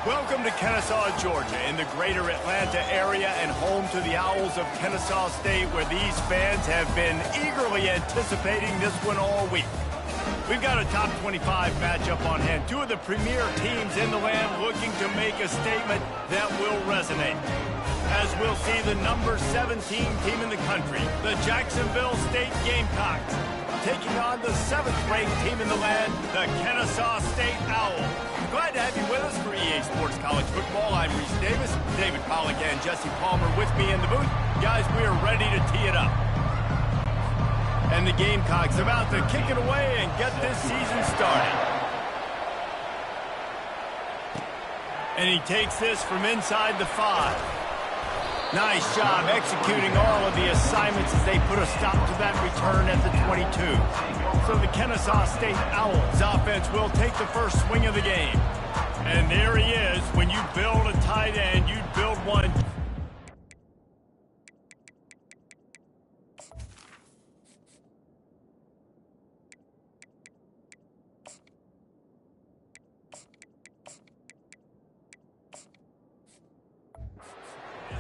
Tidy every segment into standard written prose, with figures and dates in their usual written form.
Welcome to Kennesaw, Georgia, in the greater Atlanta area and home to the Owls of Kennesaw State, where these fans have been eagerly anticipating this one all week. We've got a top 25 matchup on hand. Two of the premier teams in the land looking to make a statement that will resonate. As we'll see the number 17 team in the country, the Jacksonville State Gamecocks, taking on the 7th-ranked team in the land, the Kennesaw State Owls. Glad to have you with us for EA Sports College Football. I'm Reese Davis, David Pollack and Jesse Palmer with me in the booth. Guys, we are ready to tee it up. And the Gamecocks about to kick it away and get this season started. And he takes this from inside the 5. Nice job executing all of the assignments as they put a stop to that return at the 22. So the Kennesaw State Owls offense will take the first swing of the game. And there he is. When you build a tight end, you build one.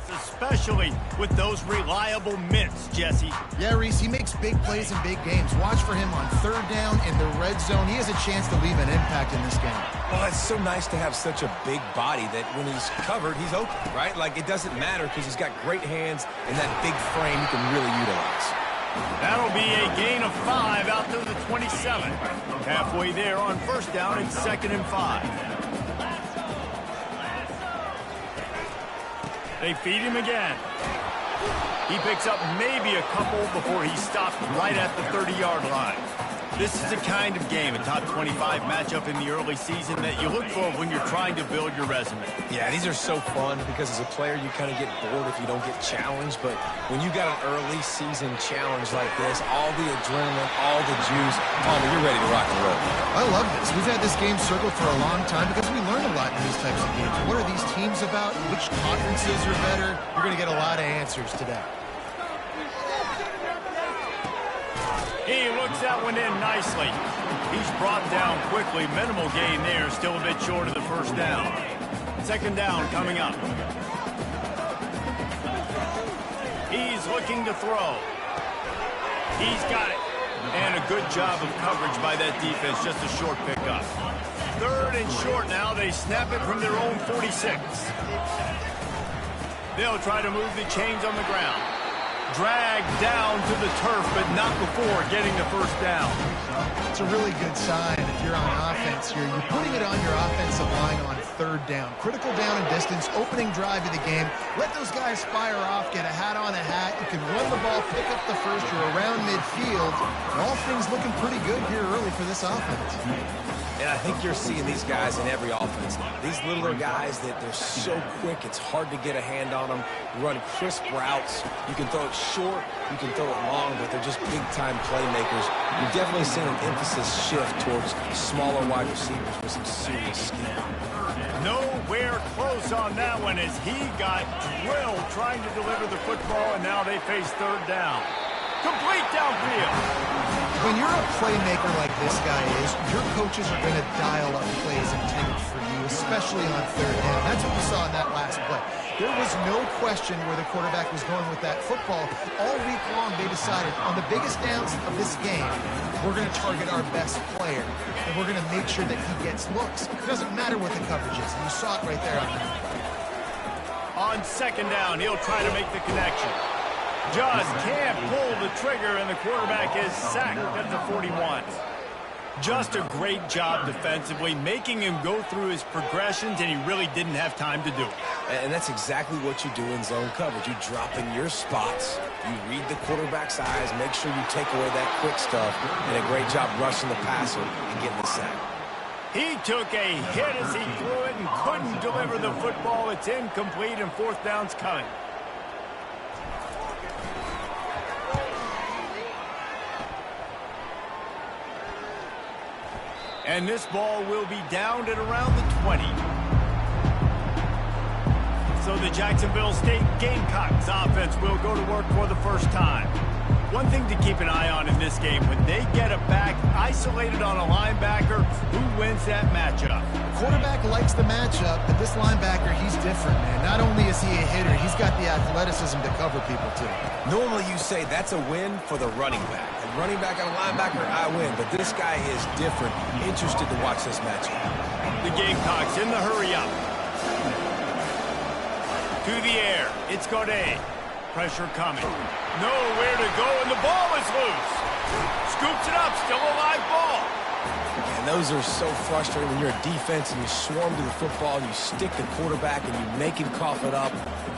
Especially with those reliable mitts, Jesse. Yeah, Reese, he makes big plays in big games. Watch for him on 3rd down in the red zone. He has a chance to leave an impact in this game. Well, it's so nice to have such a big body that when he's covered, he's open, right? Like, it doesn't matter because he's got great hands and that big frame he can really utilize. That'll be a gain of 5 out to the 27. Halfway there on 1st down and 2nd and 5. They feed him again. He picks up maybe a couple before he stopped right at the 30-yard line. This is the kind of game, a top 25 matchup in the early season that you look for when you're trying to build your resume. Yeah, these are so fun because as a player, you kind of get bored if you don't get challenged. But when you got an early season challenge like this, all the adrenaline, all the juice, you're ready to rock and roll. I love this. We've had this game circled for a long time because we learn a lot in these types of games. What are these teams about? Which conferences are better? You're going to get a lot of answers today. He looks that one in nicely. He's brought down quickly. Minimal gain there. Still a bit short of the 1st down. 2nd down coming up. He's looking to throw. He's got it. And a good job of coverage by that defense. Just a short pickup. 3rd and short now. They snap it from their own 46. They'll try to move the chains on the ground. Dragged down to the turf, but not before getting the 1st down. It's a really good sign if you're on offense here. You're putting it on your offensive line on 3rd down. Critical down and distance, opening drive of the game. Let those guys fire off, get a hat on a hat. You can run the ball, pick up the first. You're around midfield. All things looking pretty good here early for this offense. And I think you're seeing these guys in every offense. These littler guys that they're so quick, it's hard to get a hand on them. Run crisp routes. You can throw it short, you can throw it long, but they're just big-time playmakers. You've definitely seen an emphasis shift towards smaller wide receivers with some serious skill. Nowhere close on that one as he got drilled trying to deliver the football, and now they face 3rd down. Complete downfield. When you're a playmaker like this guy is, your coaches are going to dial up plays intended for you, especially on 3rd down. That's what we saw in that last play. There was no question where the quarterback was going with that football. All week long, they decided on the biggest downs of this game, we're going to target our best player, and we're going to make sure that he gets looks. It doesn't matter what the coverage is, and you saw it right there on that. On 2nd down, he'll try to make the connection. Just can't pull the trigger, and the quarterback is sacked at the 41. Just a great job defensively, making him go through his progressions, and he really didn't have time to do it. And that's exactly what you do in zone coverage. You drop in your spots, you read the quarterback's eyes, make sure you take away that quick stuff, and a great job rushing the passer and getting the sack. He took a hit as he threw it and couldn't deliver the football. It's incomplete, and 4th down's coming. And this ball will be downed at around the 20. So the Jacksonville State Gamecocks offense will go to work for the 1st time. One thing to keep an eye on in this game. When they get a back isolated on a linebacker, who wins that matchup? Quarterback likes the matchup, but this linebacker, he's different, man. Not only is he a hitter, he's got the athleticism to cover people, too. Normally you say that's a win for the running back. And running back on a linebacker, I win. But this guy is different. Interested to watch this matchup. The Gamecocks in the hurry-up. To the air. It's Gaudet. Pressure coming. Nowhere to go, and the ball is loose. Scoops it up. Still a live ball. And those are so frustrating when you're a defense and you swarm to the football and you stick the quarterback and you make him cough it up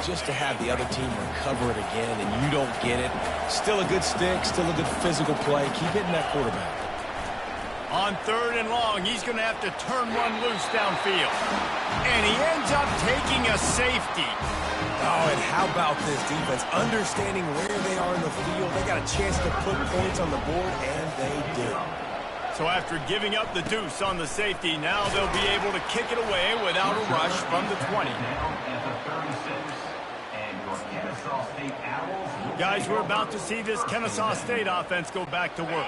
just to have the other team recover it again and you don't get it. Still a good stick, still a good physical play. Keep hitting that quarterback. On 3rd and long, he's going to have to turn one loose downfield. And he ends up taking a safety. Oh, and how about this defense? Understanding where they are in the field. They got a chance to put points on the board, and they did. So after giving up the deuce on the safety, now they'll be able to kick it away without a rush from the 20. Guys, we're about to see this Kennesaw State offense go back to work.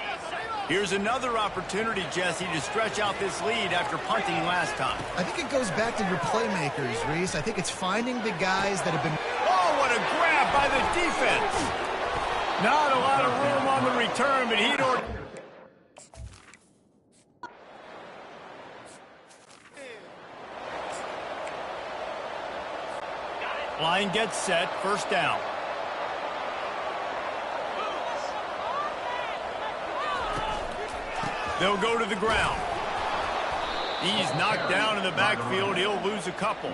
Here's another opportunity, Jesse, to stretch out this lead after punting last time. I think it goes back to your playmakers, Reese. I think it's finding the guys that have been... Oh, what a grab by the defense! Not a lot of room on the return, but he'd order... Line gets set, 1st down. They'll go to the ground. He's knocked down in the backfield. He'll lose a couple.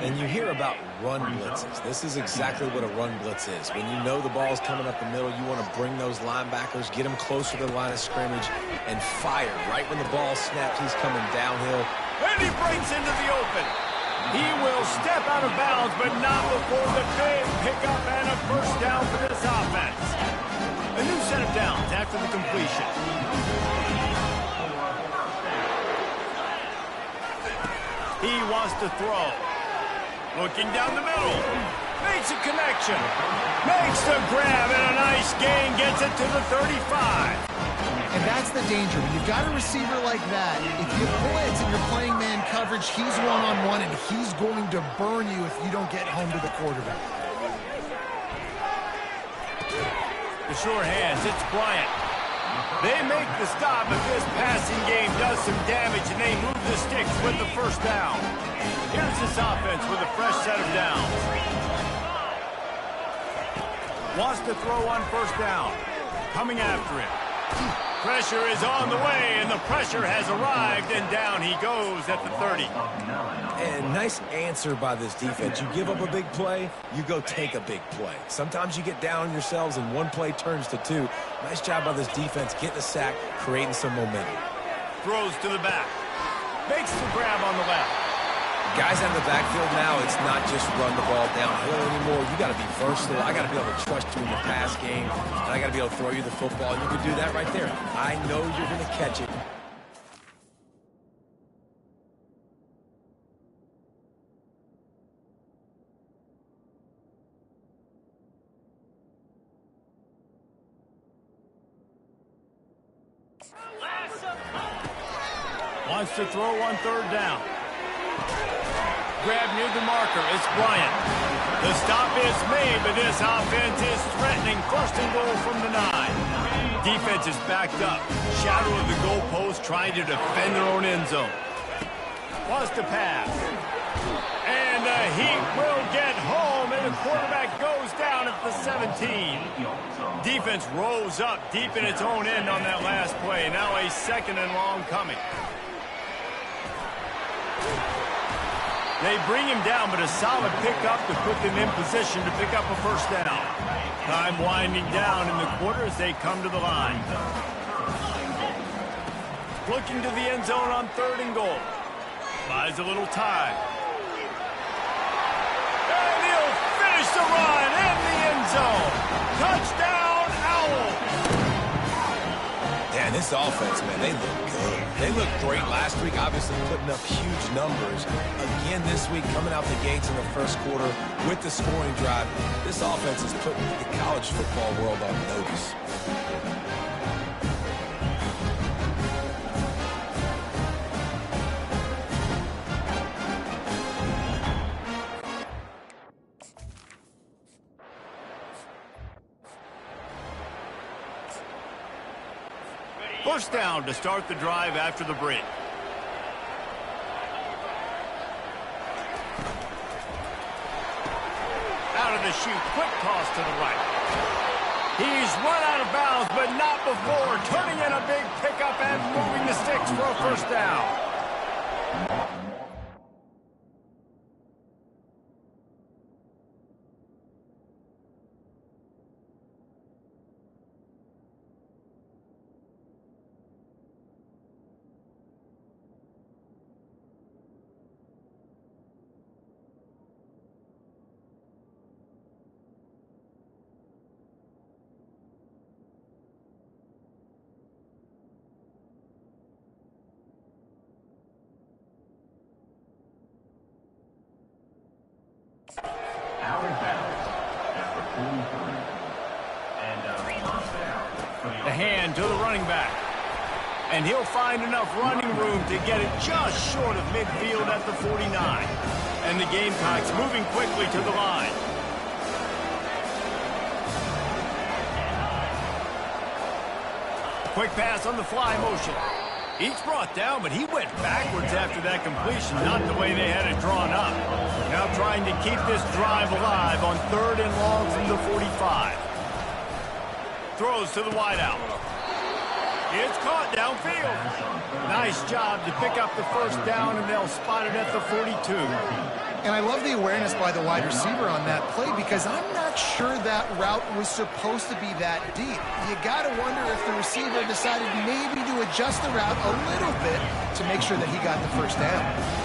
And you hear about run blitzes. This is exactly what a run blitz is. When you know the ball's coming up the middle, you want to bring those linebackers, get them closer to the line of scrimmage, and fire. Right when the ball snaps, he's coming downhill. And he breaks into the open. He will step out of bounds, but not before the big pickup and a 1st down for this offense. A new set of downs after the completion. He wants to throw. Looking down the middle. Makes a connection. Makes the grab and a nice gain. Gets it to the 35. And that's the danger. When you've got a receiver like that, if you blitz and you're playing man coverage, he's one-on-one, and he's going to burn you if you don't get home to the quarterback. The sure hands, it's Bryant. They make the stop, but this passing game does some damage, and they move the sticks with the 1st down. Here's this offense with a fresh set of downs. Wants to throw on 1st down. Coming after it. Pressure is on the way, and the pressure has arrived, and down he goes at the 30. And nice answer by this defense. You give up a big play, you go take a big play. Sometimes you get down on yourselves, and one play turns to 2. Nice job by this defense getting a sack, creating some momentum. Throws to the back. Makes the grab on the left. Guys out of the backfield now, it's not just run the ball downhill anymore. You got to be versatile. I got to be able to trust you in the pass game. And I got to be able to throw you the football. And you can do that right there. I know you're going to catch it. Wants to throw on 3rd down. Grab near the marker. It's Bryant. The stop is made, but this offense is threatening. 1st and goal from the 9. Defense is backed up. Shadow of the goalpost, trying to defend their own end zone. Wants to pass. And the Heat will get home, and the quarterback goes down at the 17. Defense rose up deep in its own end on that last play. Now a 2nd and long coming. They bring him down, but a solid pickup to put them in position to pick up a 1st down. Time winding down in the quarter as they come to the line. Looking to the end zone on 3rd and goal. Buys a little time. And he'll finish the run in the end zone. Touchdown, Owls! And this offense, man, they look good. They looked great last week, obviously putting up huge numbers. Again this week, coming out the gates in the first quarter with the scoring drive. This offense is putting the college football world on notice. First down to start the drive after the break. Out of the chute, quick toss to the right. He's run out of bounds, but not before turning in a big pickup and moving the sticks for a first down. The hand to the running back. And he'll find enough running room to get it just short of midfield at the 49. And the Gamecocks moving quickly to the line. Quick pass on the fly motion. Each brought down, but he went backwards after that completion, not the way they had it drawn up. Now trying to keep this drive alive on 3rd and long from the 45. Throws to the wideout. It's caught downfield. Nice job to pick up the first down, and they'll spot it at the 42. And I love the awareness by the wide receiver on that play because I'm not sure that route was supposed to be that deep. You got to wonder if the receiver decided maybe to adjust the route a little bit to make sure that he got the first down.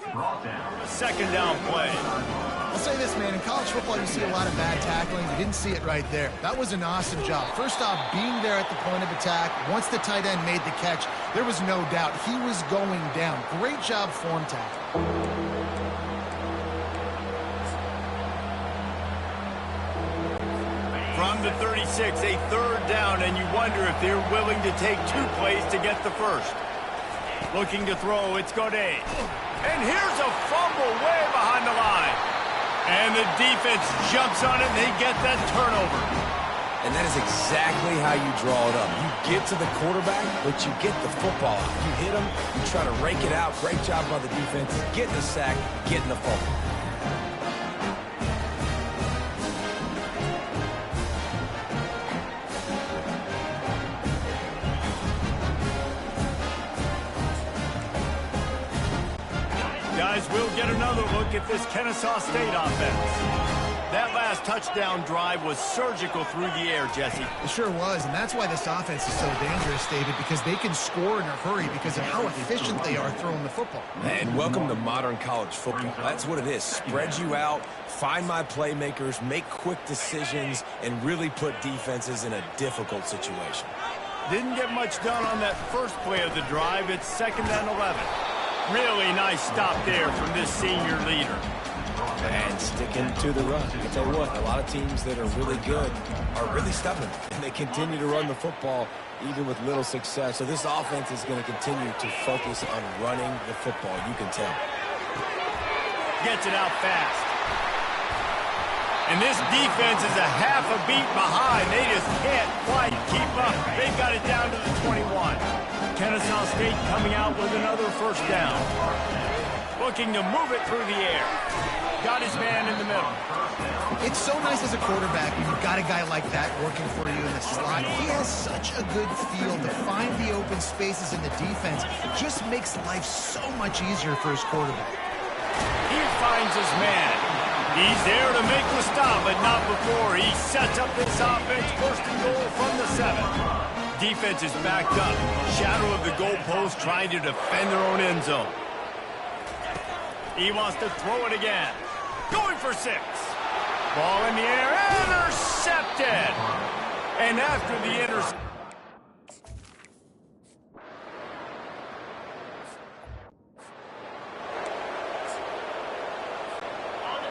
A second down play. I'll say this, man. In college football, you see a lot of bad tackling. You didn't see it right there. That was an awesome job. First off, being there at the point of attack. Once the tight end made the catch, there was no doubt he was going down. Great job form tackle. From the 36, a third down, and you wonder if they're willing to take 2 plays to get the first. Looking to throw, it's Godet. And here's a fumble way behind the line. And the defense jumps on it, and they get that turnover. And that is exactly how you draw it up. You get to the quarterback, but you get the football out. You hit him, you try to rake it out. Great job by the defense, getting the sack, getting the fumble. Guys, we'll get another look at this Kennesaw State offense. That last touchdown drive was surgical through the air, Jesse. It sure was, and that's why this offense is so dangerous, David, because they can score in a hurry because of how efficient they are throwing the football. And welcome to modern college football. That's what it is. Spread you out, find my playmakers, make quick decisions, and really put defenses in a difficult situation. Didn't get much done on that first play of the drive. It's 2nd and 11. Really nice stop there from this senior leader. And sticking to the run. I tell you what, a lot of teams that are really good are really stubborn, and they continue to run the football even with little success. So this offense is going to continue to focus on running the football. You can tell. Gets it out fast. And this defense is a half a beat behind. They just can't quite keep up. They've got it down to the 21. Kennesaw State coming out with another first down. Looking to move it through the air. Got his man in the middle. It's so nice as a quarterback when you've got a guy like that working for you in the slot. He has such a good feel to find the open spaces in the defense. Just makes life so much easier for his quarterback. He finds his man. He's there to make the stop, but not before he sets up this offense. 1st and goal from the 7. Defense is backed up. Shadow of the goalpost trying to defend their own end zone. He wants to throw it again. Going for 6. Ball in the air. Intercepted. And after the interception.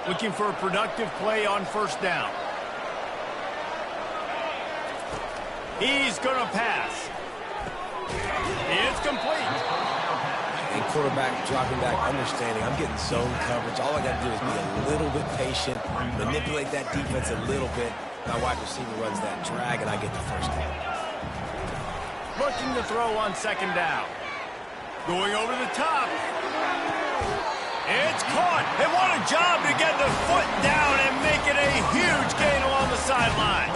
Looking for a productive play on 1st down. He's going to pass. It's complete. And quarterback dropping back, understanding I'm getting zone coverage. All I got to do is be a little bit patient, manipulate that defense a little bit. My wide receiver runs that drag, and I get the first down. Looking to throw on 2nd down. Going over the top. It's caught. And what a job to get the foot down and make it a huge gain along the sideline.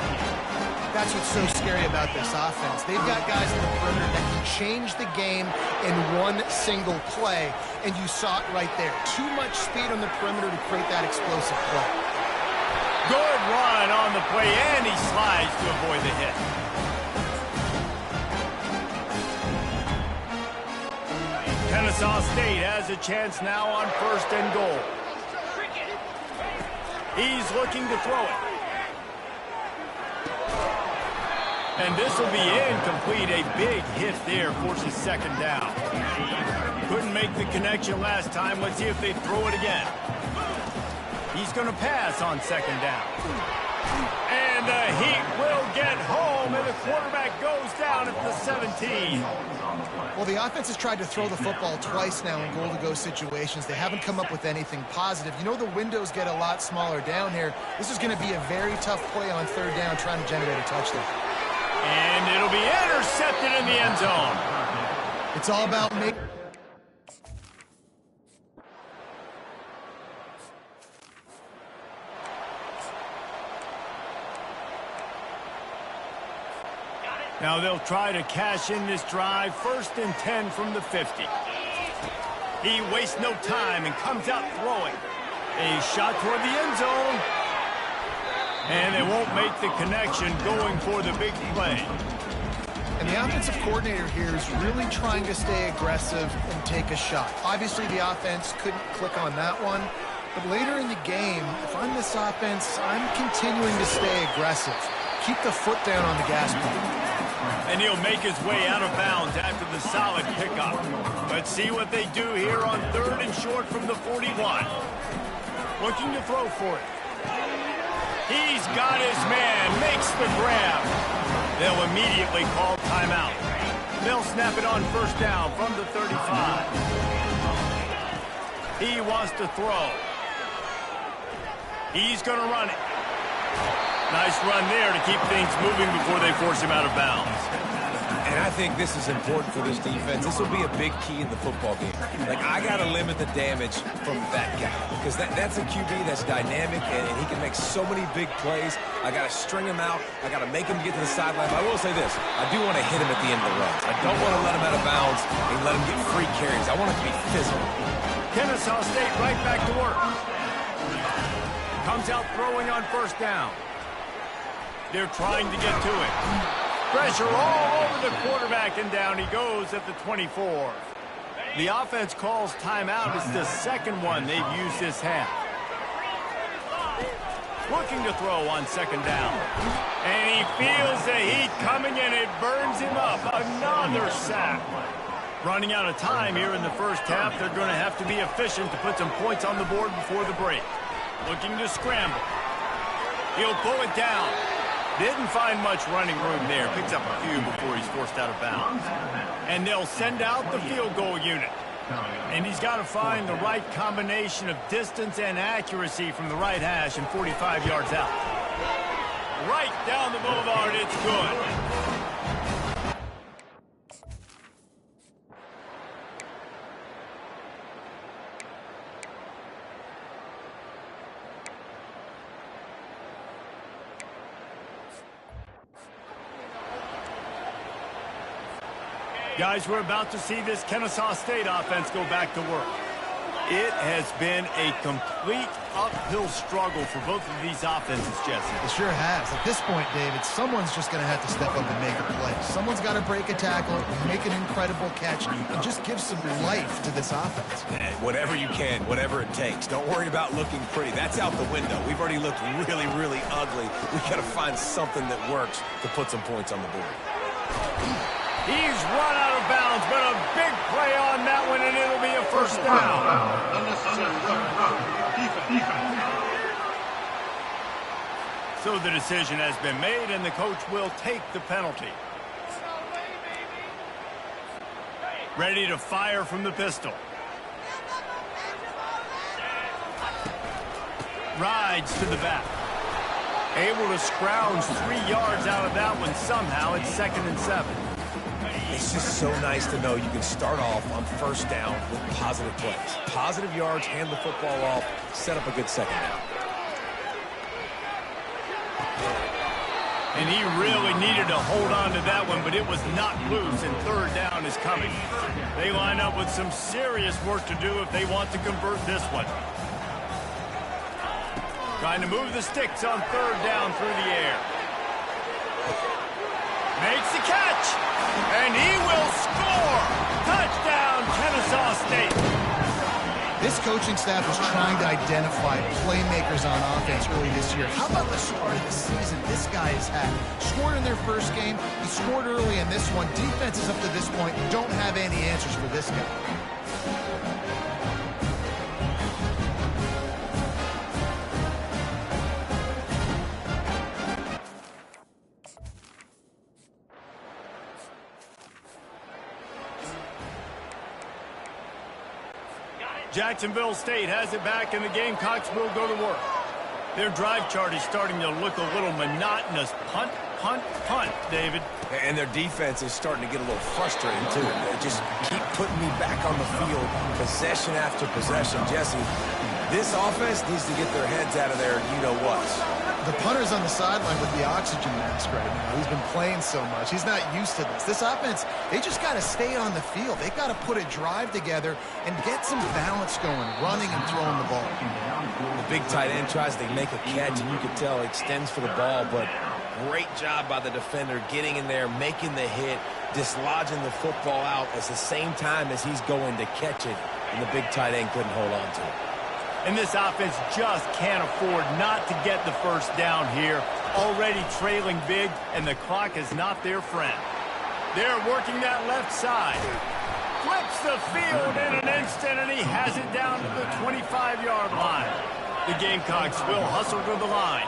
That's what's so scary about this offense. They've got guys in the perimeter that can change the game in one single play, and you saw it right there. Too much speed on the perimeter to create that explosive play. Good run on the play, and he slides to avoid the hit. Kennesaw State has a chance now on 1st and goal. He's looking to throw it. And this will be incomplete. A big hit there forces 2nd down. Couldn't make the connection last time. Let's see if they throw it again. He's going to pass on 2nd down. And the Heat will get home, and the quarterback goes down at the 17. Well, the offense has tried to throw the football twice now in goal-to-go situations. They haven't come up with anything positive. You know the windows get a lot smaller down here. This is going to be a very tough play on 3rd down trying to generate a touchdown. And it'll be intercepted in the end zone. It's all about making... Now they'll try to cash in this drive. 1st and 10 from the 50. He wastes no time and comes out throwing. A shot toward the end zone. And they won't make the connection going for the big play. And And the offensive coordinator here is really trying to stay aggressive and take a shot. Obviously, the offense couldn't click on that one. But later in the game, if I'm this offense, I'm continuing to stay aggressive. Keep the foot down on the gas pedal. And he'll make his way out of bounds after the solid pickup. Let's see what they do here on 3rd and short from the 41. Looking to throw for it. He's got his man, makes the grab. They'll immediately call timeout. They'll snap it on 1st down from the 35. He wants to throw. He's going to run it. Nice run there to keep things moving before they force him out of bounds. And I think this is important for this defense. This will be a big key in the football game. Like, I got to limit the damage from that guy because that's a QB that's dynamic, and he can make so many big plays. I got to string him out. I got to make him get to the sideline. I will say this. I do want to hit him at the end of the runs. I don't want to let him out of bounds and let him get free carries. I want it to be physical. Kennesaw State right back to work. Comes out throwing on 1st down. They're trying to get to it. Pressure all over the quarterback, and down he goes at the 24. The offense calls timeout. It's the 2nd one they've used this half. Looking to throw on 2nd down. And he feels the heat coming, and it burns him up. Another sack. Running out of time here in the 1st half. They're going to have to be efficient to put some points on the board before the break. Looking to scramble. He'll pull it down. Didn't find much running room there. Picks up a few before he's forced out of bounds. And they'll send out the field goal unit. And he's got to find the right combination of distance and accuracy from the right hash and 45 yards out. Right down the boulevard, it's good. Guys, we're about to see this Kennesaw State offense go back to work. It has been a complete uphill struggle for both of these offenses, Jesse. It sure has. At this point, David, someone's just going to have to step up and make a play. Someone's got to break a tackle, make an incredible catch, and just give some life to this offense. And whatever you can, whatever it takes. Don't worry about looking pretty. That's out the window. We've already looked really, really ugly. We've got to find something that works to put some points on the board. He's run out of bounds, but a big play on that one, and it'll be a 1st down. So the decision has been made, and the coach will take the penalty. Ready to fire from the pistol. Rides to the back. Able to scrounge 3 yards out of that one somehow. It's 2nd and 7. It's just so nice to know you can start off on 1st down with positive plays. Positive yards, hand the football off, set up a good 2nd down. And he really needed to hold on to that one, but it was not loose, and 3rd down is coming. They line up with some serious work to do if they want to convert this one. Trying to move the sticks on 3rd down through the air. Makes the catch, and he will score. Touchdown, Kennesaw State. This coaching staff is trying to identify playmakers on offense early this year. How about the start of the season this guy has had? Scored in their 1st game. He scored early in this one. Defenses up to this point don't have any answers for this guy. Jacksonville State has it back, and the Gamecocks will go to work. Their drive chart is starting to look a little monotonous. Punt, punt, punt, David. And their defense is starting to get a little frustrated, too. They just keep putting me back on the field, possession after possession. Jesse, this offense needs to get their heads out of their you-know-whats. The punter's on the sideline with the oxygen mask right now. He's been playing so much. He's not used to this. This offense, they just got to stay on the field. They've got to put a drive together and get some balance going, running and throwing the ball. The big tight end tries to make a catch, and you can tell he extends for the ball, but great job by the defender getting in there, making the hit, dislodging the football out at the same time as he's going to catch it, and the big tight end couldn't hold on to it. And this offense just can't afford not to get the first down here. Already trailing big, and the clock is not their friend. They're working that left side. Flips the field in an instant, and he has it down to the 25-yard line. The Gamecocks will hustle to the line.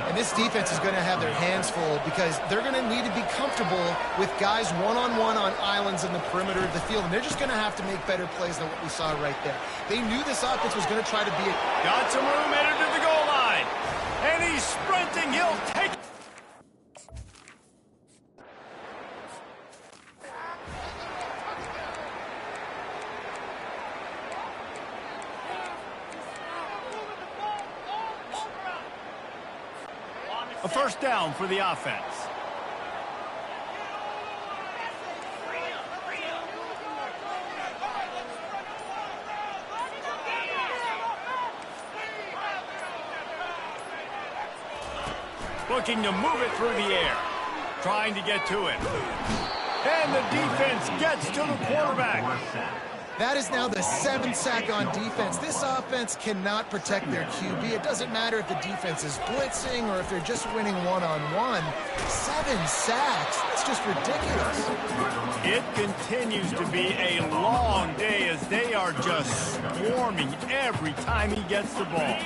And this defense is going to have their hands full because they're going to need to be comfortable with guys one-on-one on islands in the perimeter of the field. And they're just going to have to make better plays than what we saw right there. They knew this offense was going to try to be Got some room, headed to the goal line. And he's sprinting. He'll take it. A first down for the offense. Looking to move it through the air. Trying to get to it. And the defense gets to the quarterback. That is now the 7th sack on defense. This offense cannot protect their QB. It doesn't matter if the defense is blitzing or if they're just winning one-on-one. 7 sacks, that's just ridiculous. It continues to be a long day as they are just swarming every time he gets the ball.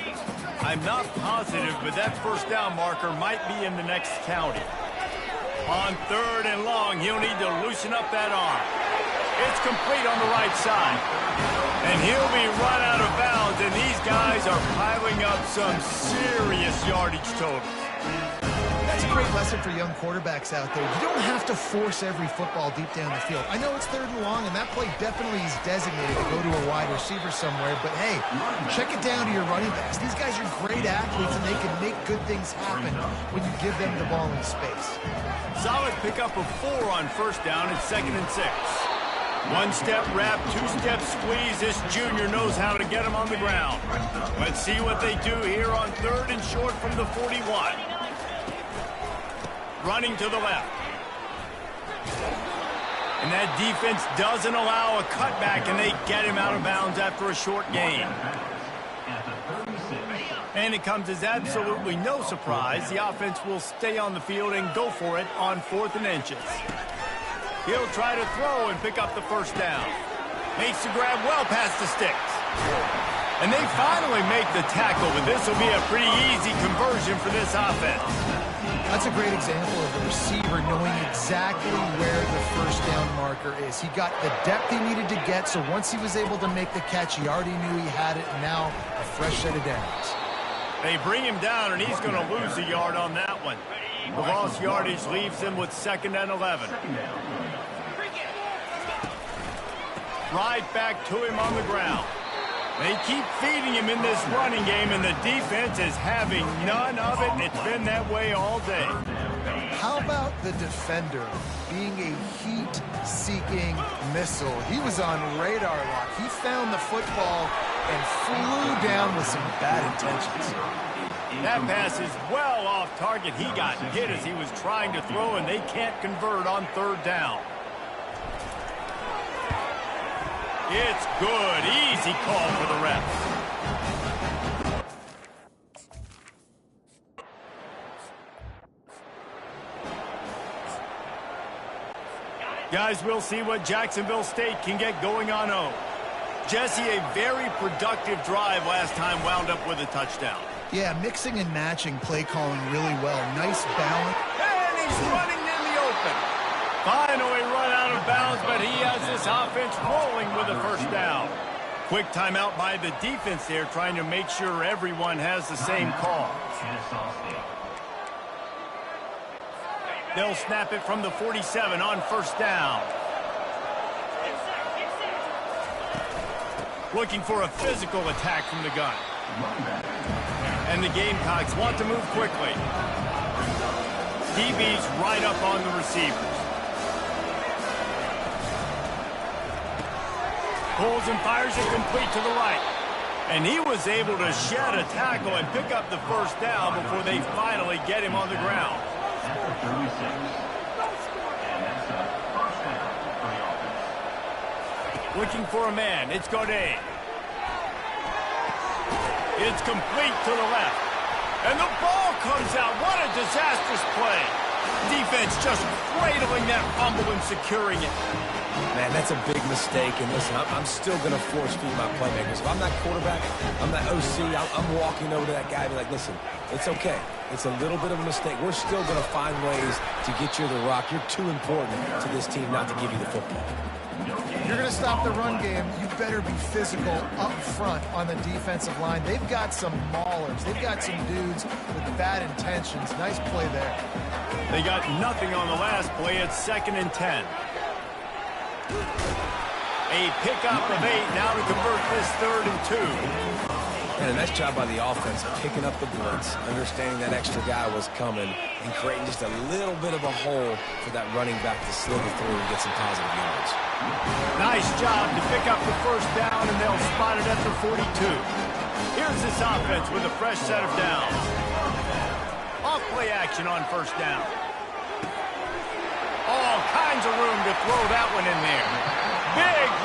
I'm not positive, but that first down marker might be in the next county. On 3rd and long, he'll need to loosen up that arm. It's complete on the right side. And he'll be run out of bounds, and these guys are piling up some serious yardage totals. That's a great lesson for young quarterbacks out there. You don't have to force every football deep down the field. I know it's 3rd and long, and that play definitely is designated to go to a wide receiver somewhere, but hey, check it down to your running backs. These guys are great athletes, and they can make good things happen when you give them the ball in space. Solid pickup of 4 on first down and 2nd and 6. One-step wrap, two-step squeeze. This junior knows how to get him on the ground. Let's see what they do here on 3rd and short from the 41. Running to the left. And that defense doesn't allow a cutback, and they get him out of bounds after a short gain. And it comes as absolutely no surprise. The offense will stay on the field and go for it on 4th and inches. He'll try to throw and pick up the first down. Makes the grab well past the sticks. And they finally make the tackle, but this will be a pretty easy conversion for this offense. That's a great example of the receiver knowing exactly where the first down marker is. He got the depth he needed to get, so once he was able to make the catch, he already knew he had it, and now a fresh set of downs. They bring him down, and he's going to lose a yard on that one. The lost yardage leaves him with 2nd and 11. Right back to him on the ground. They keep feeding him in this running game, and the defense is having none of it. It's been that way all day. How about the defender being a heat-seeking missile? He was on radar lock. He found the football and flew down with some bad intentions. That pass is well off target. He got hit as he was trying to throw, and they can't convert on 3rd down. It's good. Easy call for the refs. Guys, we'll see what Jacksonville State can get going on 0. Jesse, a very productive drive last time wound up with a touchdown. Yeah, mixing and matching play calling really well. Nice balance. And he's running in the open. Finally run out of bounds, but he has this offense rolling with a first down. Quick timeout by the defense there, trying to make sure everyone has the same call. They'll snap it from the 47 on first down. Looking for a physical attack from the gun. And the Gamecocks want to move quickly. DB's right up on the receivers. Pulls and fires it complete to the right. And he was able to shed a tackle and pick up the first down before they finally get him on the ground. Looking for a man. It's Gaudet. It's complete to the left. And the ball comes out. What a disastrous play. Defense just cradling that fumble and securing it. Man, that's a big mistake. And listen, I'm still going to force feed my playmakers. If I'm that quarterback, I'm that OC, I'm walking over to that guy and be like, listen, it's okay. It's a little bit of a mistake. We're still going to find ways to get you the rock. You're too important to this team not to give you the football. If you're going to stop the run game, you better be physical up front on the defensive line. They've got some maulers. They've got some dudes with bad intentions. Nice play there. They got nothing on the last play. It's 2nd and 10. A pickup of 8 now to convert this 3rd and 2. And a nice job by the offense picking up the blitz, understanding that extra guy was coming, and creating just a little bit of a hole for that running back to slither through and get some positive yards. Nice job to pick up the 1st down, and they'll spot it at the 42. Here's this offense with a fresh set of downs. Off play action on 1st down. All kinds of room to throw that one in there.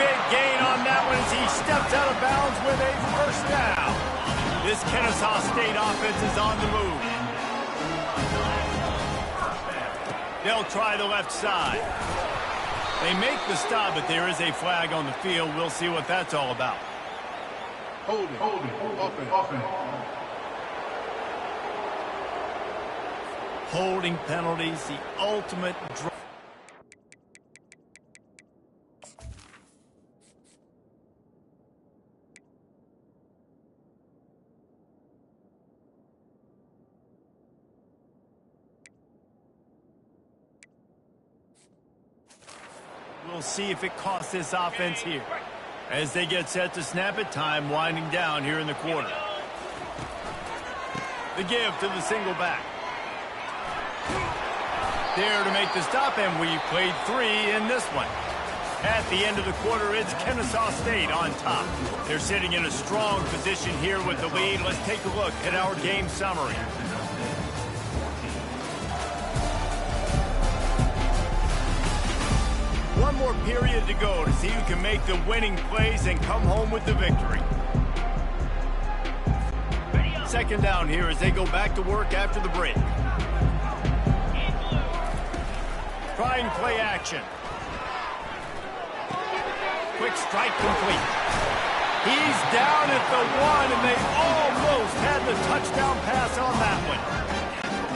Big gain on that one as he steps out of bounds with a 1st down. This Kennesaw State offense is on the move. They'll try the left side. They make the stop, but there is a flag on the field. We'll see what that's all about. Hold it, offense. Holding penalties, the ultimate draw. We'll see if it costs this offense here. As they get set to snap it, time winding down here in the quarter. The give to the single back. There to make the stop, and we played 3 in this one. At the end of the quarter, it's Kennesaw State on top. They're sitting in a strong position here with the lead. Let's take a look at our game summary. One more period to go to see who can make the winning plays and come home with the victory. 2nd down here as they go back to work after the break. Trying play action. Quick strike complete. He's down at the 1, and they almost had the touchdown pass on that one.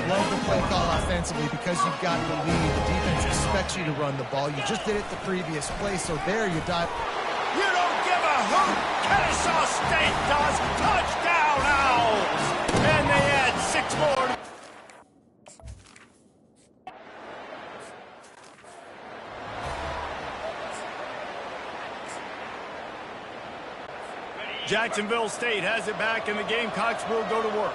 Love the play call offensively because you've got the lead. The defense expects you to run the ball. You just did it the previous play, so there you dive. You don't give a hoot. Kennesaw State does. Touchdown, Owls. And they add 6 more. Jacksonville State has it back, and the Gamecocks will go to work.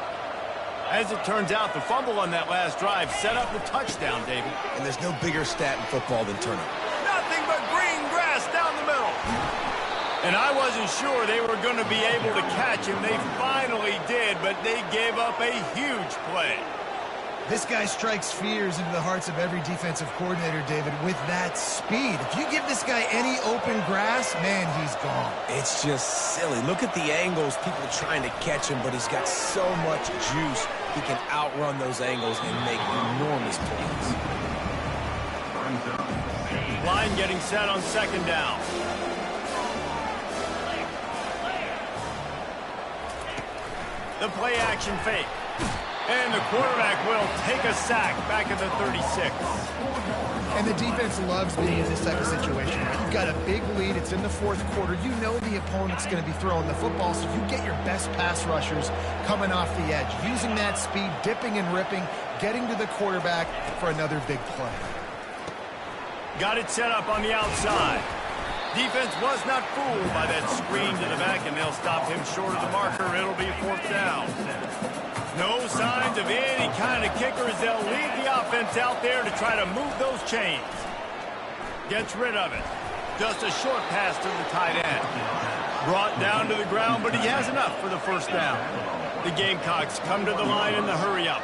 As it turns out, the fumble on that last drive set up the touchdown, David. And there's no bigger stat in football than turnover. Nothing but green grass down the middle. And I wasn't sure they were going to be able to catch him. They finally did, but they gave up a huge play. This guy strikes fears into the hearts of every defensive coordinator, David, with that speed. If you give this guy any open grass, man, he's gone. It's just silly. Look at the angles, people trying to catch him, but he's got so much juice. He can outrun those angles and make enormous plays. Line getting set on 2nd down. The play action fake. And the quarterback will take a sack back at the 36. And the defense loves being in this type of situation. You've got a big lead. It's in the 4th quarter. You know the opponent's going to be throwing the football, so you get your best pass rushers coming off the edge, using that speed, dipping and ripping, getting to the quarterback for another big play. Got it set up on the outside. Defense was not fooled by that screen to the back, and they'll stop him short of the marker. It'll be 4th down. No signs of any kind of kickers. They'll lead the offense out there to try to move those chains. Gets rid of it. Just a short pass to the tight end. Brought down to the ground, but he has enough for the 1st down. The Gamecocks come to the line in the hurry-up.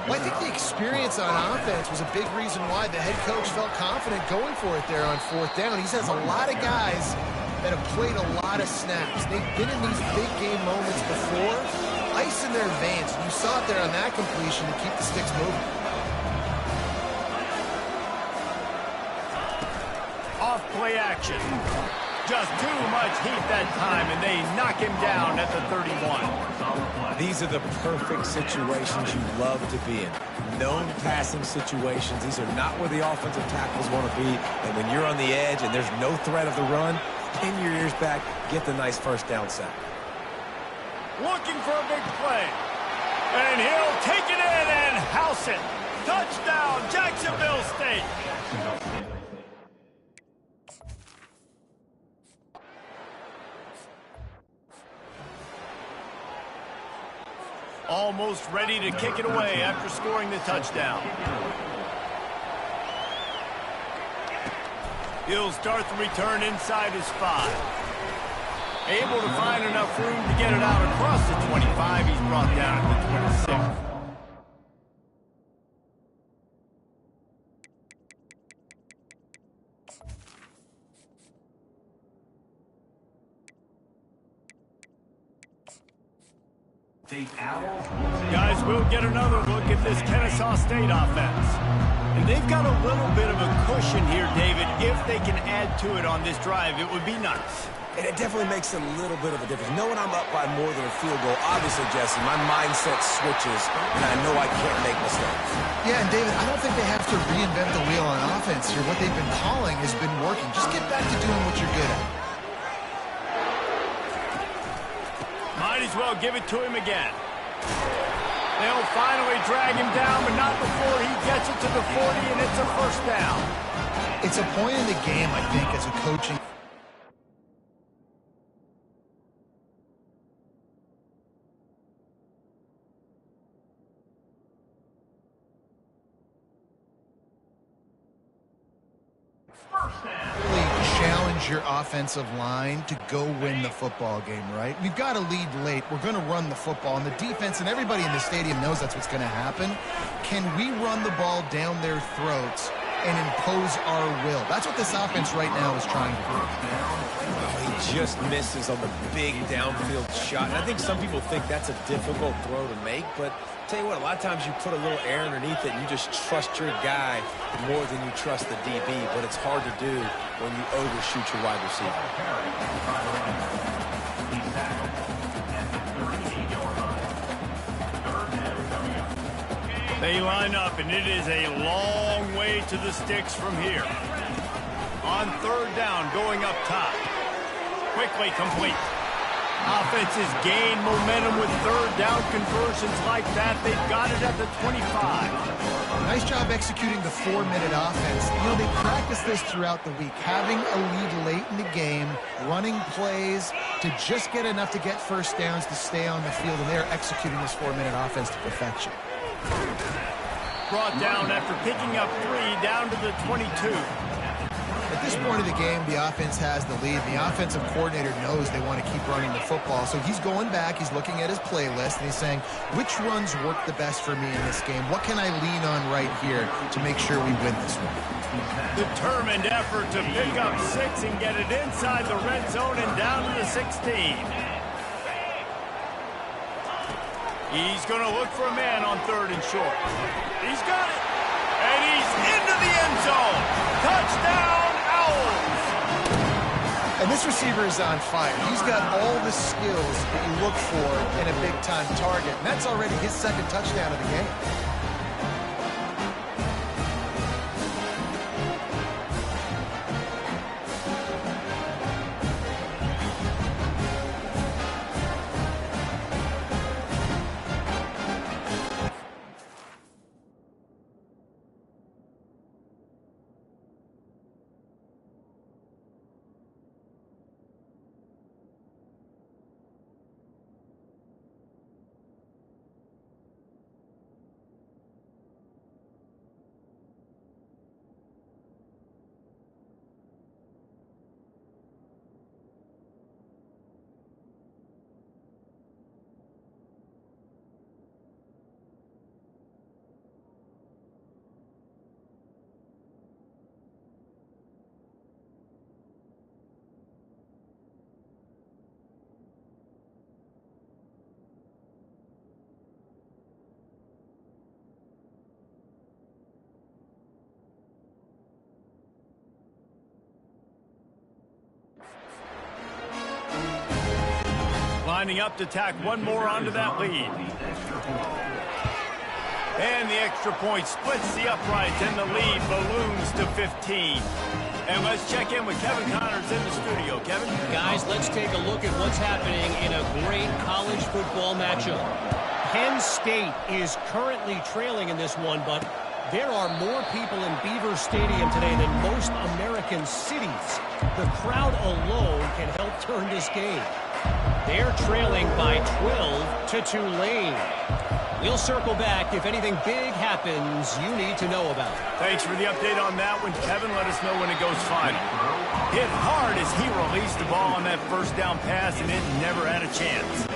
Well, I think the experience on offense was a big reason why the head coach felt confident going for it there on 4th down. He has a lot of guys that have played a lot of snaps. They've been in these big game moments before, ice in their veins. You saw it there on that completion to keep the sticks moving. Off play action. Just too much heat that time, and they knock him down at the 31. These are the perfect situations you love to be in. Known passing situations. These are not where the offensive tackles want to be. And when you're on the edge and there's no threat of the run, pin your ears back, get the nice first down sack. Looking for a big play. And he'll take it in and house it. Touchdown, Jacksonville State. Almost ready to kick it away after scoring the touchdown. He'll start the return inside his 5. Able to find enough room to get it out across the 25. He's brought down at the 26. Guys, we'll get another look at this Kennesaw State offense. And they've got a little bit of a cushion here, David. If they can add to it on this drive, it would be nice. And it definitely makes a little bit of a difference. Knowing I'm up by more than a field goal, obviously, Jesse, my mindset switches, and I know I can't make mistakes. Yeah, and David, I don't think they have to reinvent the wheel on offense here. What they've been calling has been working. Just get back to doing what you're good at. Might as well give it to him again. They'll finally drag him down, but not before he gets it to the 40, and it's a first down. It's a point in the game, I think, as a coaching. Challenge your offensive line to go win the football game, right? We've got to lead late. We're going to run the football, and the defense and everybody in the stadium knows that's what's going to happen. Can we run the ball down their throats and impose our will? That's what this offense right now is trying to do. He just misses on the big downfield shot. And I think some people think that's a difficult throw to make, but tell you what, a lot of times you put a little air underneath it and you just trust your guy more than you trust the DB, but it's hard to do when you overshoot your wide receiver. They line up, and it is a long way to the sticks from here. On third down, going up top. Quickly complete. Offenses gain momentum with third down conversions like that. They've got it at the 25. Nice job executing the 4-minute offense. You know, they practice this throughout the week, having a lead late in the game, running plays to just get enough to get first downs to stay on the field, and they're executing this 4-minute offense to perfection. Brought down after picking up 3 down to the 22. At this point of the game, the offense has the lead. The offensive coordinator knows they want to keep running the football. So he's going back, he's looking at his playlist, and he's saying, which runs work the best for me in this game? What can I lean on right here to make sure we win this one? Determined effort to pick up 6 and get it inside the red zone and down to the 16. He's going to look for a man on third and short. He's got it. And he's into the end zone. Touchdown, Owls. And this receiver is on fire. He's got all the skills that you look for in a big-time target. And that's already his second touchdown of the game. Lining up to tack one more onto that lead. And the extra point splits the uprights, and the lead balloons to 15. And let's check in with Kevin Connors in the studio. Kevin? Guys, let's take a look at what's happening in a great college football matchup. Penn State is currently trailing in this one, but there are more people in Beaver Stadium today than most American cities. The crowd alone can help turn this game. They're trailing by 12 to Tulane. We'll circle back if anything big happens you need to know about. Thanks for the update on that one, Kevin. Let us know when it goes final. Hit hard as he released the ball on that first down pass, and it never had a chance.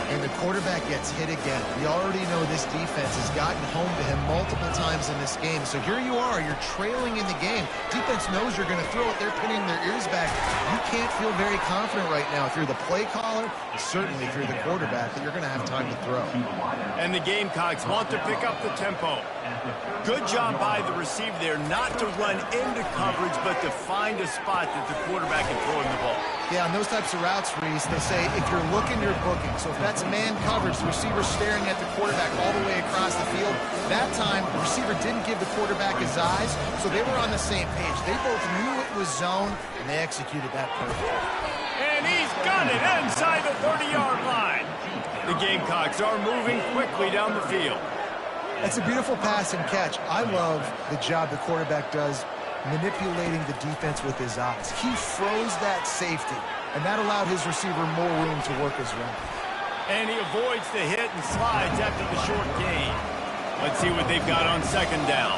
And the quarterback gets hit again. We already know this defense has gotten home to him multiple times in this game. So here you are, you're trailing in the game. Defense knows you're going to throw it. They're pinning their ears back. You can't feel very confident right now through the play caller, and certainly through the quarterback, that you're going to have time to throw. And the Gamecocks want to pick up the tempo. Good job by the receiver there, not to run into coverage, but to find a spot that the quarterback can throw in the ball. Yeah, on those types of routes, Reese, they say if you're looking, you're booking. So if that's man coverage, the receiver's staring at the quarterback all the way across the field. That time, the receiver didn't give the quarterback his eyes, so they were on the same page. They both knew it was zone, and they executed that perfectly. And he's got it inside the 30-yard line. The Gamecocks are moving quickly down the field. It's a beautiful pass and catch. I love the job the quarterback does manipulating the defense with his eyes. He froze that safety, and that allowed his receiver more room to work his route. And he avoids the hit and slides after the short gain. Let's see what they've got on second down.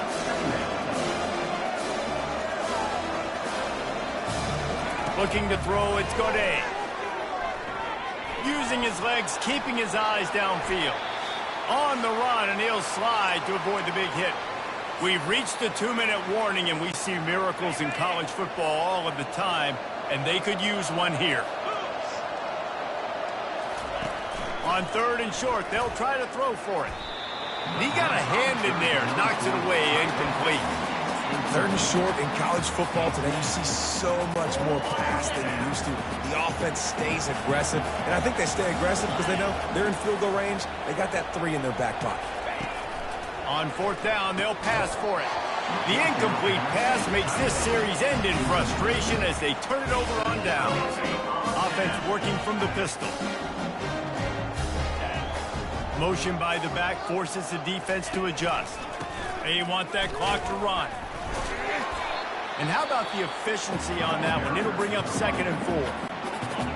Looking to throw, it's Godet. Using his legs, keeping his eyes downfield. On the run, and he'll slide to avoid the big hit. We've reached the 2-minute warning, and we see miracles in college football all of the time, and they could use one here. On third and short, they'll try to throw for it. He got a hand in there, knocks it away, incomplete. Third and short in college football today, you see so much more pass than you used to. The offense stays aggressive, and I think they stay aggressive because they know they're in field goal range. They got that 3 in their back pocket. On fourth down, they'll pass for it. The incomplete pass makes this series end in frustration as they turn it over on downs. Offense working from the pistol. Motion by the back forces the defense to adjust. They want that clock to run. And how about the efficiency on that one? It'll bring up 2nd and 4.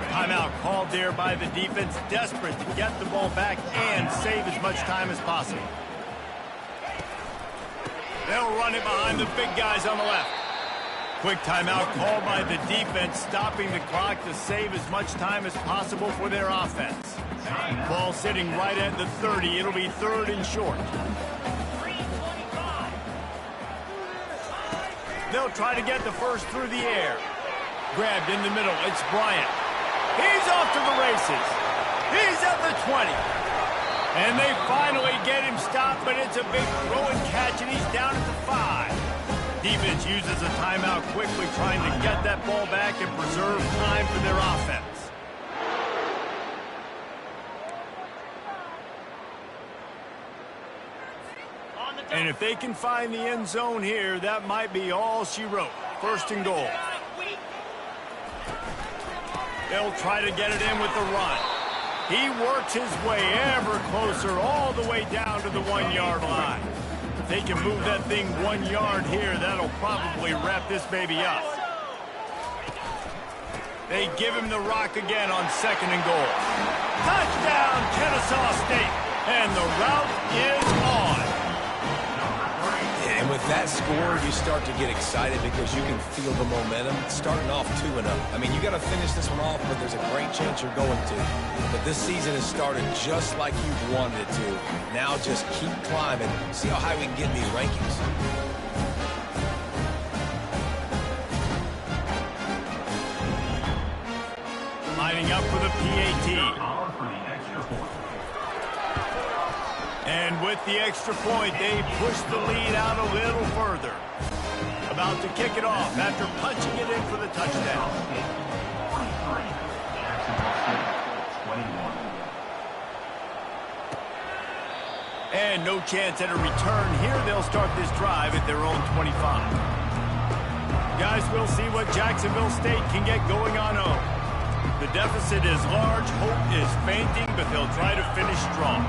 Timeout called there by the defense, desperate to get the ball back and save as much time as possible. They'll run it behind the big guys on the left. Quick timeout called by the defense, stopping the clock to save as much time as possible for their offense. Ball sitting right at the 30. It'll be 3rd and short. They'll try to get the first through the air. Grabbed in the middle. It's Bryant. He's off to the races. He's at the 20. And they finally get him stopped, but it's a big throw and catch, and he's down at the 5. Defense uses a timeout quickly, trying to get that ball back and preserve time for their offense. And if they can find the end zone here, that might be all she wrote. 1st and goal. They'll try to get it in with the run. He works his way ever closer all the way down to the 1-yard line. If they can move that thing 1 yard here, that'll probably wrap this baby up. They give him the rock again on 2nd and goal. Touchdown, Kennesaw State. And the route is on. And with that score, you start to get excited because you can feel the momentum starting off 2-0. I mean, you got to finish this one off, but there's a great chance you're going to. But this season has started just like you wanted it to. Now just keep climbing. See how high we can get in these rankings. Lining up for the PAT. And with the extra point, they push the lead out a little further. About to kick it off after punching it in for the touchdown. And no chance at a return here. They'll start this drive at their own 25. Guys, we'll see what Jacksonville State can get going on home. The deficit is large, hope is fainting, but they'll try to finish strong.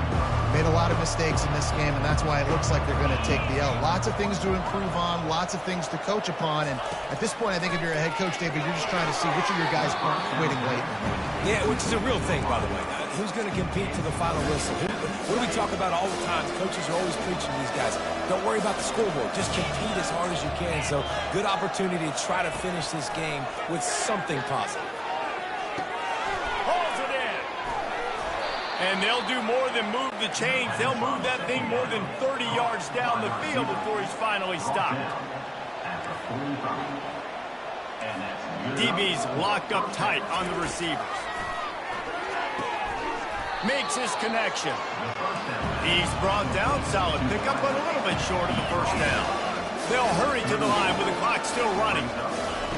Made a lot of mistakes in this game, and that's why it looks like they're going to take the L. Lots of things to improve on, lots of things to coach upon, and at this point, I think if you're a head coach, David, you're just trying to see which of your guys aren't quitting late. Yeah, which is a real thing, by the way. Who's going to compete to the final whistle? What do we talk about all the time? Coaches are always preaching to these guys. Don't worry about the scoreboard. Just compete as hard as you can. So, good opportunity to try to finish this game with something positive. And they'll do more than move the chains. They'll move that thing more than 30 yards down the field before he's finally stopped. DB's locked up tight on the receivers. Makes his connection. He's brought down. Solid pickup, but a little bit short of the first down. They'll hurry to the line with the clock still running.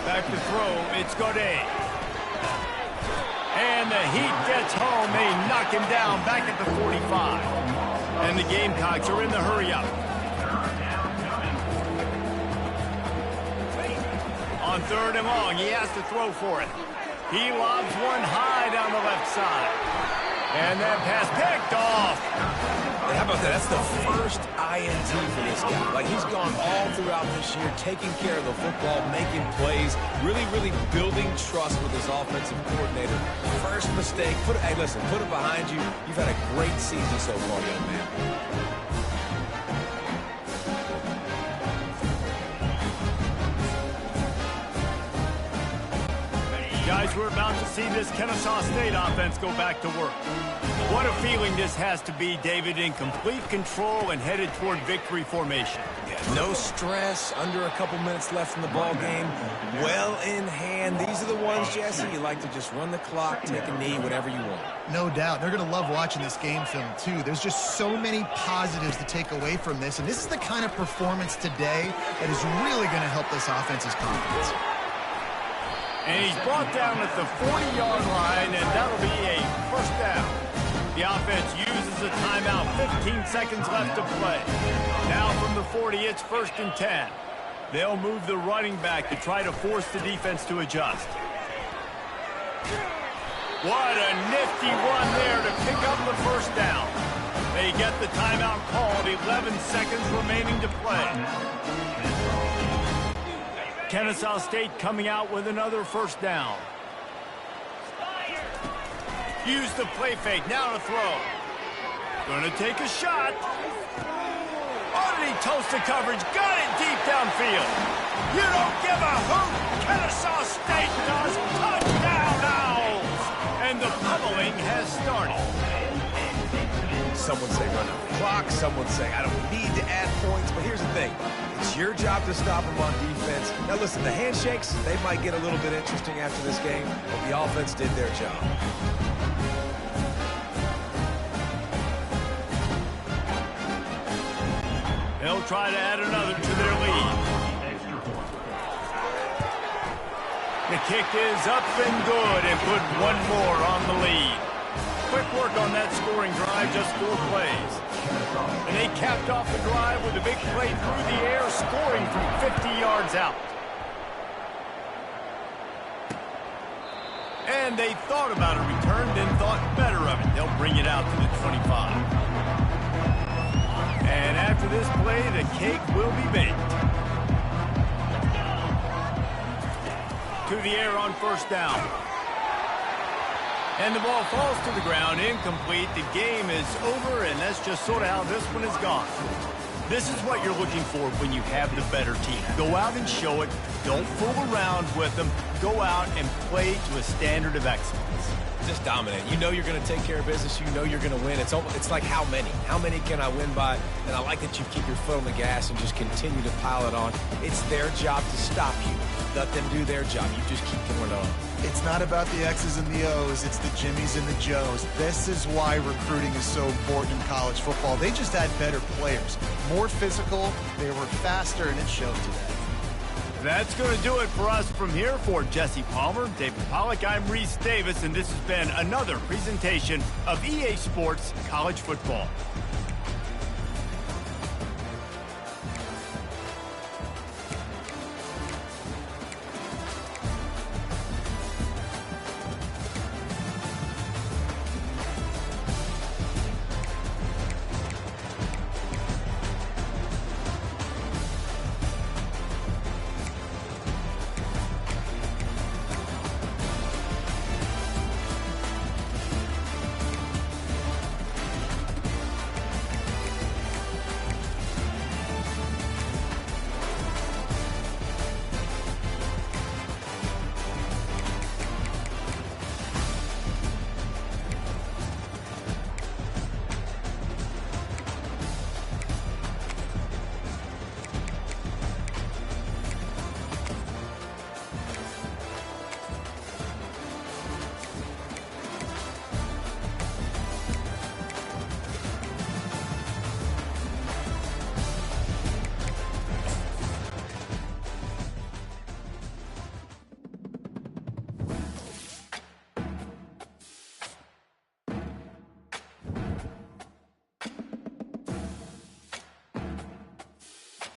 Back to throw. It's Godet. And the heat gets home. They knock him down back at the 45. And the Gamecocks are in the hurry-up. On 3rd and long, he has to throw for it. He lobs one high down the left side. And that pass picked off. How about that? That's the first INT for this guy. Like, he's gone all throughout this year, taking care of the football, making plays, really building trust with his offensive coordinator. First mistake. Hey, listen, put it behind you. You've had a great season so far, young man. Guys, we're about to see this Kennesaw State offense go back to work. What a feeling this has to be, David, in complete control and headed toward victory formation. Yeah, no stress, under a couple minutes left in the ball game, well in hand. These are the ones, Jesse, you like to just run the clock, take a knee, whatever you want. No doubt. They're going to love watching this game film, too. There's just so many positives to take away from this, and this is the kind of performance today that is really going to help this offense's confidence. And he's brought down at the 40-yard line, and that'll be a first down. The offense uses a timeout, 15 seconds left to play. Now from the 40, it's 1st and 10. They'll move the running back to try to force the defense to adjust. What a nifty run there to pick up the first down. They get the timeout called, 11 seconds remaining to play. Kennesaw State coming out with another first down. Use the play fake, now to throw. Gonna take a shot. Oh, did he toast the coverage? Got it deep downfield. You don't give a hoot. Kennesaw State does. Touchdown Owls. And the pummeling has started. Someone say run the clock. Someone say I don't need to add points. But here's the thing. It's your job to stop them on defense. Now listen, the handshakes, they might get a little bit interesting after this game, but the offense did their job. They'll try to add another to their lead. The kick is up and good and put one more on the lead. Quick work on that scoring drive, just 4 plays. And they capped off the drive with a big play through the air, scoring from 50 yards out. And they thought about a return, then thought better of it. They'll bring it out to the 25. And after this play, the cake will be baked. To the air on first down. And the ball falls to the ground, incomplete. The game is over, and that's just sort of how this one is gone. This is what you're looking for when you have the better team. Go out and show it. Don't fool around with them. Go out and play to a standard of excellence. Just dominate. You know you're going to take care of business. You know you're going to win. It's like how many? How many can I win by? And I like that you keep your foot on the gas and just continue to pile it on. It's their job to stop you. Let them do their job. You just keep going on. It's not about the X's and the O's. It's the Jimmies and the Joes. This is why recruiting is so important in college football. They just had better players. More physical. They were faster, and it showed today. That's going to do it for us from here. For Jesse Palmer, David Pollack, I'm Reese Davis, and this has been another presentation of EA Sports College Football.